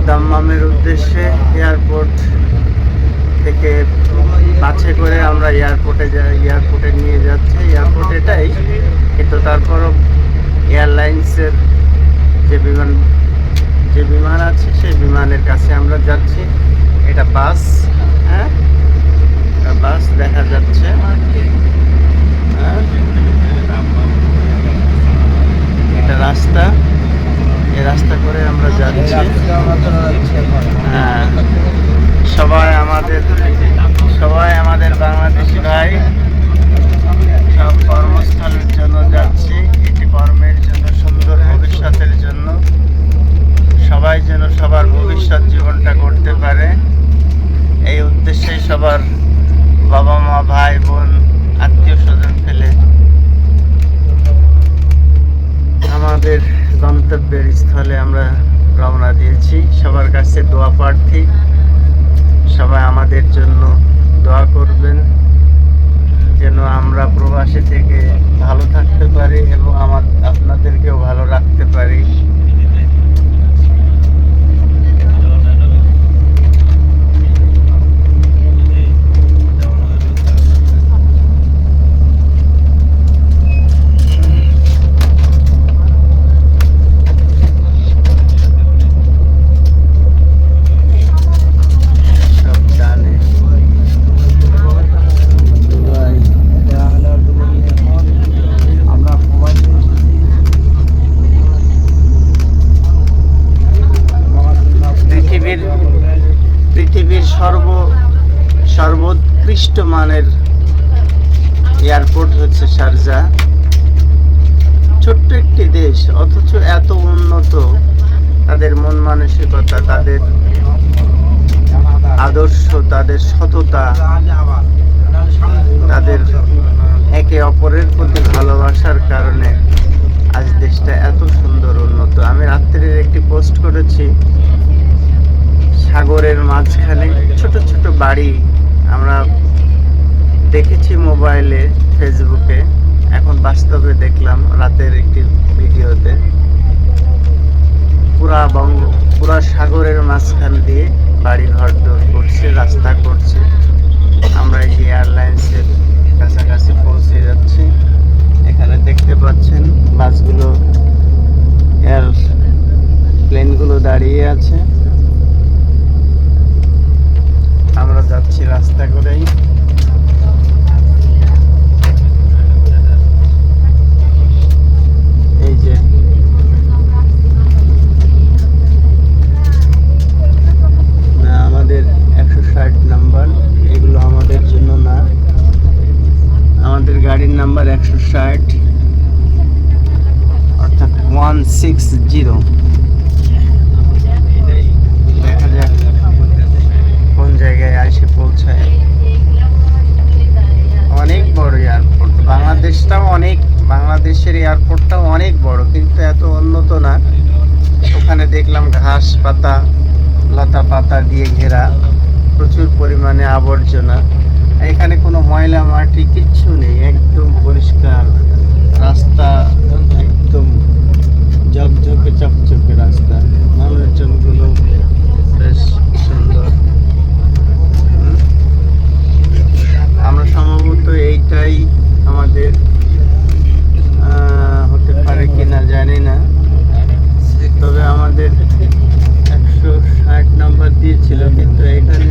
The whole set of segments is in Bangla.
দাম্মামের উদ্দেশ্যে এয়ারপোর্ট থেকে বাসে করে আমরা এয়ারপোর্টে নিয়ে যাচ্ছি। এয়ারপোর্ট এটাই, কিন্তু তারপরও এয়ারলাইন্সের যে বিমান আছে সেই বিমানের কাছে আমরা যাচ্ছি। এটা বাস, হ্যাঁ বাস দেখা যাচ্ছে, হ্যাঁ এটা রাস্তা, এই রাস্তা করে আমরা যাচ্ছি। হ্যাঁ সবাই আমাদের বাংলাদেশি ভাই, সব কর্মস্থলের জন্য যাচ্ছি, একটি কর্মের জন্য, সুন্দর ভবিষ্যতের জন্য। সবাই যেন সবার ভবিষ্যৎ জীবনটা করতে পারে, এই উদ্দেশ্যেই সবার বাবা মা ভাই বোন আত্মীয় স্বজন ফেলে আমাদের গন্তব্যের স্থলে আমরা রওনা দিয়েছি। সবার কাছে দোয়া প্রার্থী, সবাই আমাদের জন্য দোয়া করবেন যেন আমরা প্রবাসী থেকে ভালো থাকতে পারি এবং আপনাদেরকেও ভালো রাখতে পারি। পৃথিবীর সর্বোৎকৃষ্ট মানের এয়ারপোর্ট হচ্ছে শারজা। ছোট্ট একটি দেশ, অথচ এত উন্নত। তাদের মন মানসিকতা, তাদের আদর্শ, তাদের সততা, তাদের একে অপরের প্রতি ভালোবাসার কারণে আজ দেশটা এত সুন্দর উন্নত। আমি রাত্রির একটি পোস্ট করেছি, সাগরের মাঝখানে ছোট ছোট বাড়ি আমরা দেখেছি মোবাইলে, ফেসবুকে, এখন বাস্তবে দেখলাম রাতের একটি ভিডিওতে। পুরা সাগরের মাঝখান দিয়ে বাড়ি ঘর দৌড় করছে, রাস্তা করছে। আমরা এই এয়ারলাইন্সের কাছাকাছি পৌঁছে যাচ্ছি। এখানে দেখতে পাচ্ছেন বাসগুলো, প্লেনগুলো দাঁড়িয়ে আছে। আমরা যাচ্ছি রাস্তা করেই। এই যে আমাদের 160 নাম্বার, এগুলো আমাদের জন্য না, আমাদের গাড়ির নাম্বার 160, অর্থাৎ 160। দেখা যাক কোন জায়গায় এসে পৌঁছায়। অনেক বড় এয়ারপোর্ট, বাংলাদেশের এয়ারপোর্টটাও অনেক বড়, কিন্তু এত উন্নত না। ওখানে দেখলাম ঘাস পাতা, লতা পাতা দিয়ে ঘেরা, প্রচুর পরিমাণে আবর্জনা। এখানে কোনো ময়লা মাটি কিচ্ছু নেই, একদম পরিষ্কার রাস্তা, একদম ঝকঝকে চকচকে রাস্তা। মানুষজনগুলো বেশ সুন্দর। আমরা সম্ভবত এইটাই আমাদের হতে পারে কিনা জানি না, তবে আমাদের 160 নাম্বার দিয়েছিল, কিন্তু এখানে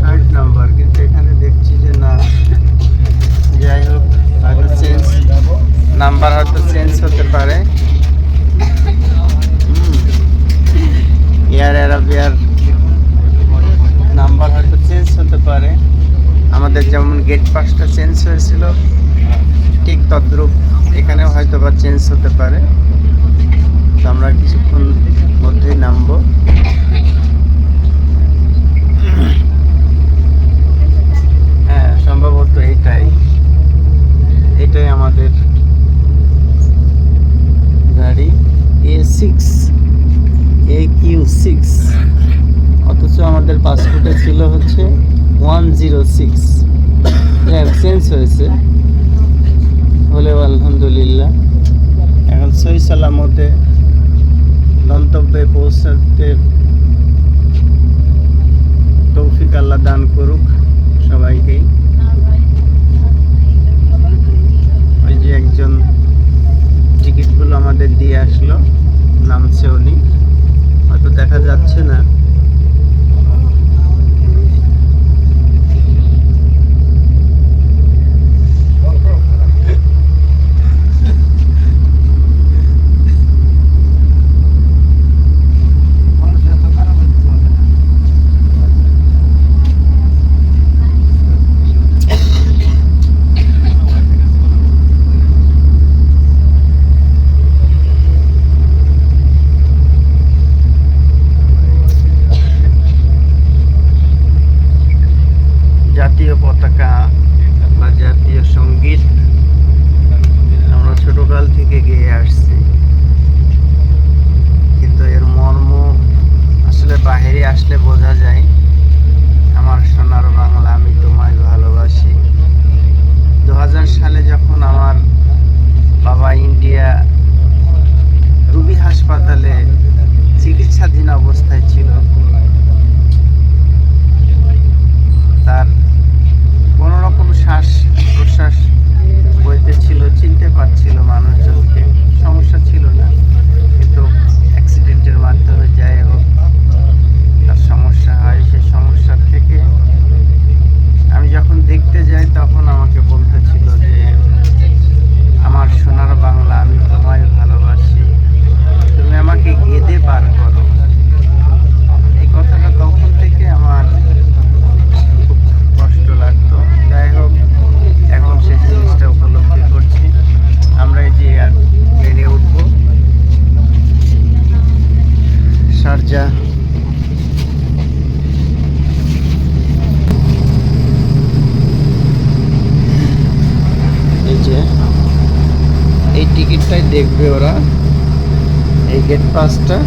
160 নাম্বার, কিন্তু এখানে দেখছি যে না। যাই হোক, হয়তো নাম্বার হয়তো চেঞ্জ হতে পারে। এয়ার অ্যারাবিয়ার নাম্বার হয়তো চেঞ্জ হতে পারে। আমাদের যেমন গেট পাসটা চেঞ্জ হয়েছিল, ঠিক তদ্রূপ এখানেও হয়তো বা চেঞ্জ হতে পারে। তো আমরা কিছুক্ষণ মধ্যেই নামবো। হ্যাঁ, সম্ভবত এটাই আমাদের গাড়ি AQ6, অথচ আমাদের পাসপোর্টে ছিল হচ্ছে 106। চেঞ্জ হয়েছে, হলেও আলহামদুলিল্লাহ এখন সহি সালামতে গন্তব্যে পৌঁছাতে তৌফিক আল্লাহ দান করুক সবাইকেই। ওই যে একজন টিকিটগুলো আমাদের দিয়ে আসলো, নামছে উনি, হয়তো দেখা যাচ্ছে না। জাতীয় পতাকা বা জাতীয় সঙ্গীত আমরা ছোটকাল থেকে গেয়ে আসছি, কিন্তু এর মর্ম আসলে বাহিরে আসলে বোঝা যায়। আমার সোনার বাংলা আমি তোমায় ভালোবাসি। 2000 সালে যখন আমার বাবা ইন্ডিয়া রুবি হাসপাতালে চিকিৎসাধীন অবস্থায় ছিল, তার কোনো রকম শ্বাস প্রশ্বাস বইতে ছিল, চিনতে পারছিল মানুষজনকে, সমস্যা ছিল না, কিন্তু অ্যাক্সিডেন্টের মাধ্যমে যাই হোক তার সমস্যা হয়। সেই সমস্যার থেকে আমি যখন দেখতে যাই তখন আমাকে বলতেছিল যে আমার সোনার বাংলা আমি তোমায় ভালোবাসি, তুমি আমাকে গেঁদে পার করো। এই কথাটা তখন থেকে আমার খুব কষ্ট লাগতো। যাই হোক, এখন সেই জিনিসটা উপলব্ধি করছি। আমরা এই যে প্লেনে উঠবো শারজা। এই যে এই টিকিটটাই দেখবে ওরা, এই গেট পাসটা,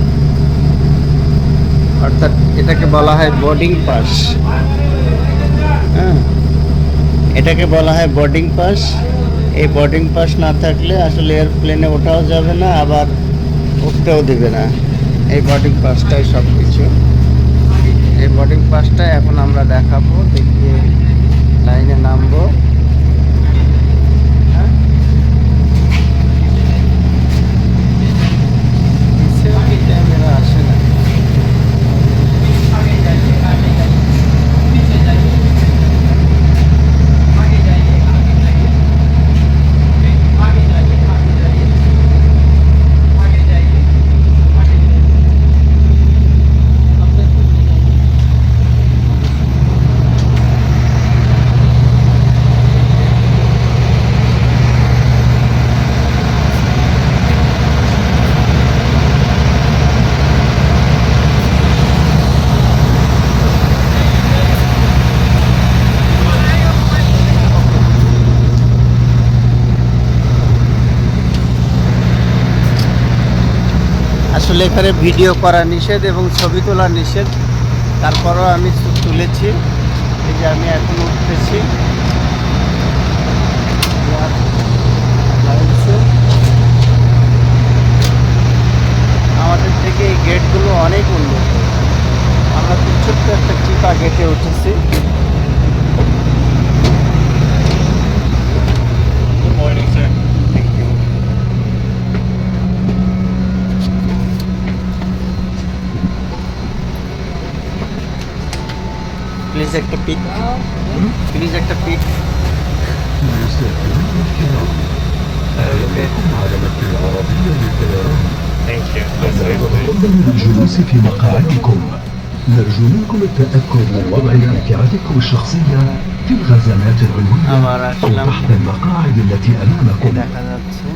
অর্থাৎ এটাকে বলা হয় বোর্ডিং পাস। হ্যাঁ, এটাকে বলা হয় বোর্ডিং পাস। এই বোর্ডিং পাস না থাকলে আসলে এয়ারপ্লেনে ওঠাও যাবে না, আবার উঠতেও দেবে না। এই বোর্ডিং পাসটাই সব কিছু। এই বোর্ডিং পাসটা এখন আমরা দেখাবো, দেখিয়ে লাইনে নামবো। হ্যাঁ, ক্যামেরা আসে না। আসলে এখানে ভিডিও করা নিষেধ এবং ছবি তোলা নিষেধ, তারপরও আমি তুলেছি। এই যে আমি এখন উঠতেছি। আমাদের থেকে এই গেটগুলো অনেক উন্নত। আমরা খুব ছোট্ট একটা চিপা গেটে উঠেছি। প্লিজ একটা পিক, প্লিজ একটা pick. الجلوس في مقاعدكم. نرجو منكم التأكد من وضع ممتعتكم الشخصية في الخزانات العلوية أو تحت المقاعد التي أمامكم.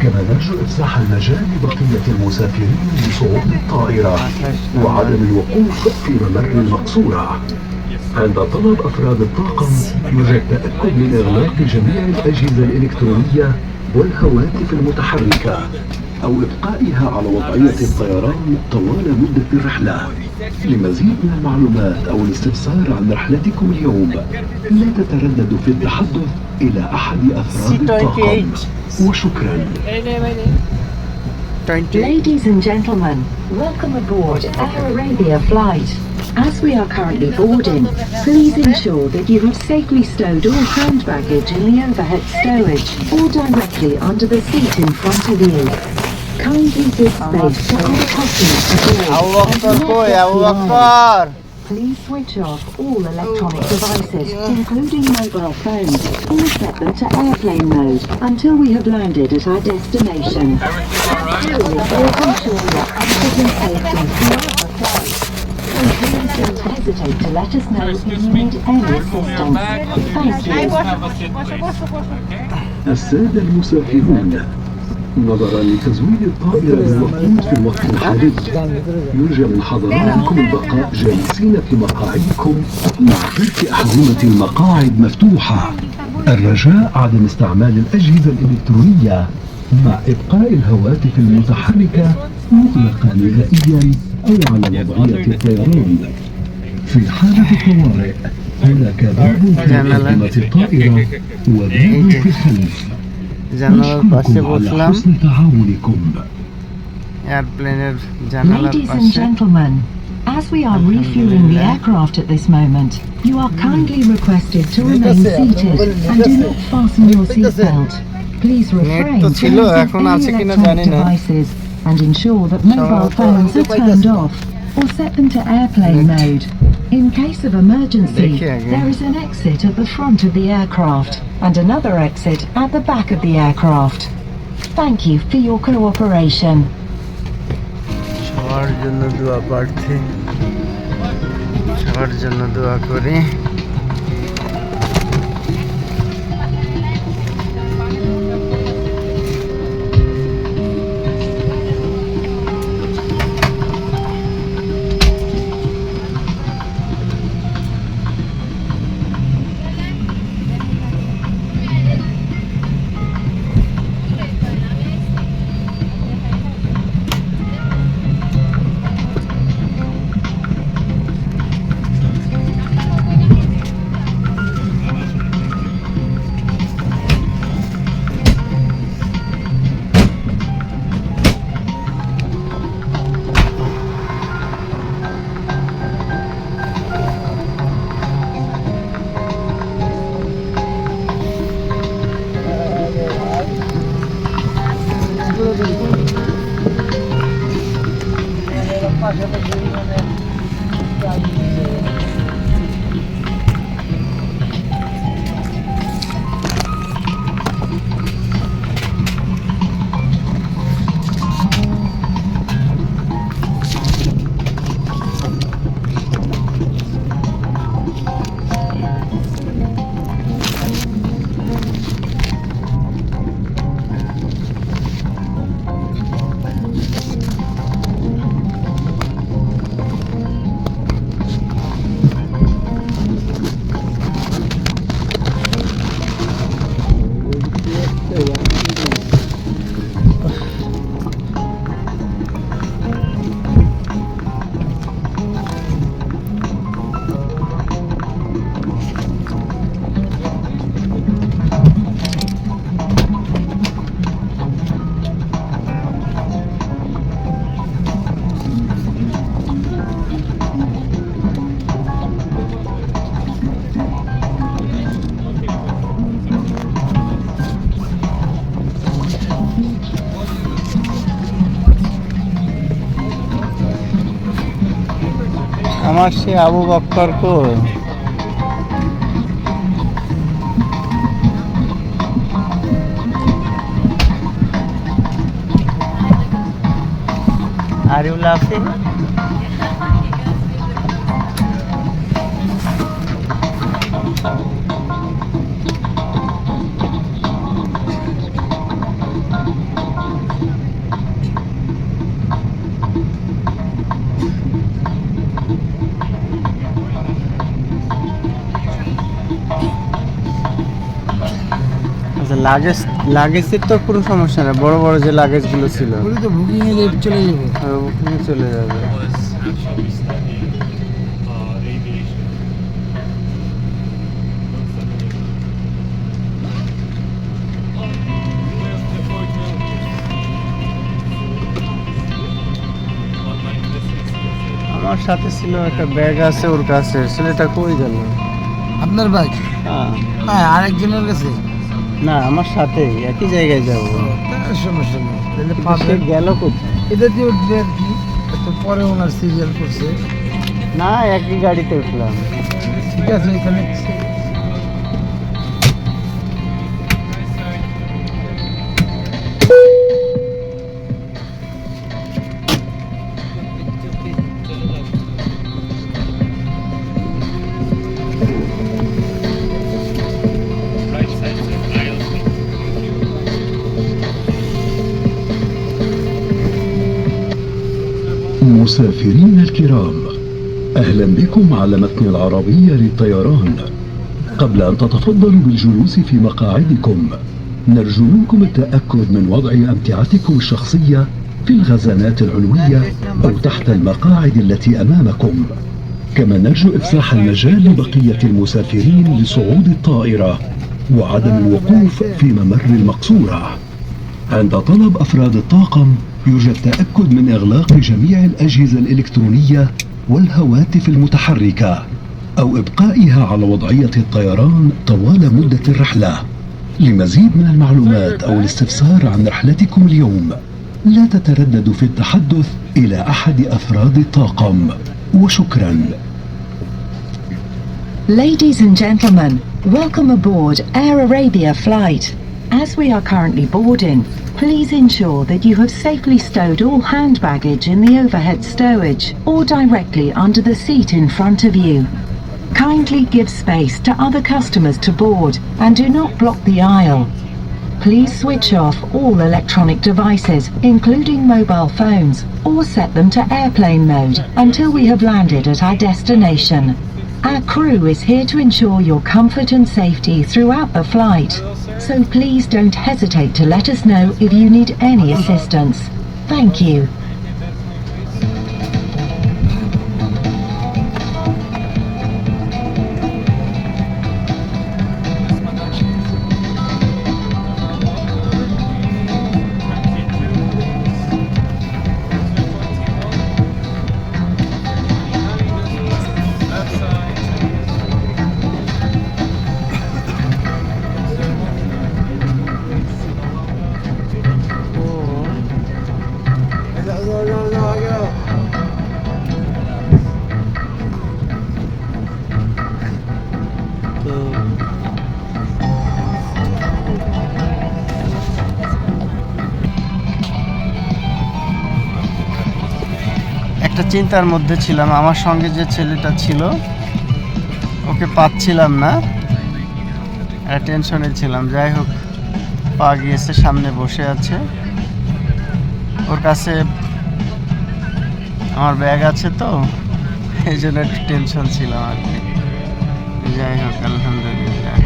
كما نرجو إفساح المجال لبقية المسافرين لصعود الطائرة وعدم الوقوف في ممر المقصورة. عند طلب أفراد الطاقم يرجى التأكد من إغلاق جميع الأجهزة الإلكترونية والهواتف المتحركة أو إبقائها على وضعية الطيران طوال مدة الرحلة. لمزيد من المعلومات أو الاستفسار عن رحلتكم اليوم لا تترددوا في التحدث إلى أحد أفراد الطاقم. وشكرا. 20. Ladies and gentlemen, welcome aboard Air Arabia flight. As we are currently boarding, please ensure that you have safely stowed all hand baggage in the overhead stowage or directly under the seat in front of you. Kindly give space to all passengers aboard. and do not get behind. Please switch off all electronic devices, including mobile phones, or set them to airplane mode until we have landed at our destination. Please ensure your comfort and safety throughout the flight. And please don't hesitate to let us know if you need any assistance. Thank you. السادة المسافرون، نظرا لتزويد الطائرة بالوقود في الوقت الحالي، يرجى من حضراتكم البقاء جالسين في مقاعدكم مع ترك أحزمة المقاعد مفتوحة. الرجاء عدم استعمال الأجهزة الإلكترونية مع إبقاء الهواتف المتحركة مغلقة نهائيا أو على وضعية الطيران. في حالة الطوارئ هناك باب في مقدمة الطائرة وباب في الخلف. نشكركم على حسن تعاونكم. Ladies and gentlemen, as we are refueling the aircraft at this moment, you are kindly requested to remain seated and do not fasten your seatbelt. Please refrain from using any electronic devices and ensure that mobile phones are turned off or set them to airplane mode. In case of emergency, there is an exit at the front of the aircraft and another exit at the back of the aircraft. Thank you for your cooperation. সবার জন্য দোয়া প্রার্থী, সবার জন্য দোয়া করি। আমার সে আবু বক্কর কই? Are you laughing? লাগেজের তো কোনো সমস্যা না, বড় বড় যে লাগেজগুলো ছিল তো বুকিং এ চলে যাবে। ওখানে চলে যাবে। আমার সাথে ছিল একটা ব্যাগ আছে ওর কাছে, ছেলেটা কই গেল? আপনার বাইক? হ্যাঁ। না, আরেকজনের কাছে। না, আমার সাথেই একই জায়গায় যাবো। তার সমস্যা নেই, তাহলে সে পাবেন। গেল কোথায়? এটা দিয়ে উঠবে আর কি, তো পরে ওনার সিরিয়াল করছে। না, একই গাড়িতে উঠলাম। ঠিক আছে, এখানে مسافرين الكرام، أهلا بكم على متن العربية للطيران. قبل أن تتفضلوا بالجلوس في مقاعدكم، نرجو منكم التأكد من وضع أمتعتكم الشخصية في الخزانات العلوية أو تحت المقاعد التي أمامكم. كما نرجو إفساح المجال لبقية المسافرين لصعود الطائرة وعدم الوقوف في ممر المقصورة. عند طلب أفراد الطاقم يرجى التأكد من إغلاق جميع الأجهزة الإلكترونية والهواتف المتحركة أو إبقائها على وضعية الطيران طوال مدة الرحلة. لمزيد من المعلومات أو الاستفسار عن رحلتكم اليوم لا تترددوا في التحدث إلى أحد أفراد الطاقم، وشكرا. Ladies and gentlemen, welcome aboard Air Arabia flight. As we are currently boarding, please ensure that you have safely stowed all hand baggage in the overhead stowage or directly under the seat in front of you. Kindly give space to other customers to board and do not block the aisle. Please switch off all electronic devices, including mobile phones, or set them to airplane mode until we have landed at our destination. Our crew is here to ensure your comfort and safety throughout the flight, so please don't hesitate to let us know if you need any assistance. Thank you. একটা চিন্তার মধ্যে ছিলাম, আমার সঙ্গে যে ছেলেটা ছিল ওকে পাচ্ছিলাম না, টেনশনে ছিলাম। যাই হোক, পাওয়া গিয়েছে, সামনে বসে আছে, ওর কাছে আমার ব্যাগ আছে, তো এই জন্য একটু টেনশন ছিলাম আর কি। যাই হোক, আলহামদুলিল্লাহ।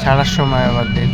ছাড়ার সময় আবার দেখব।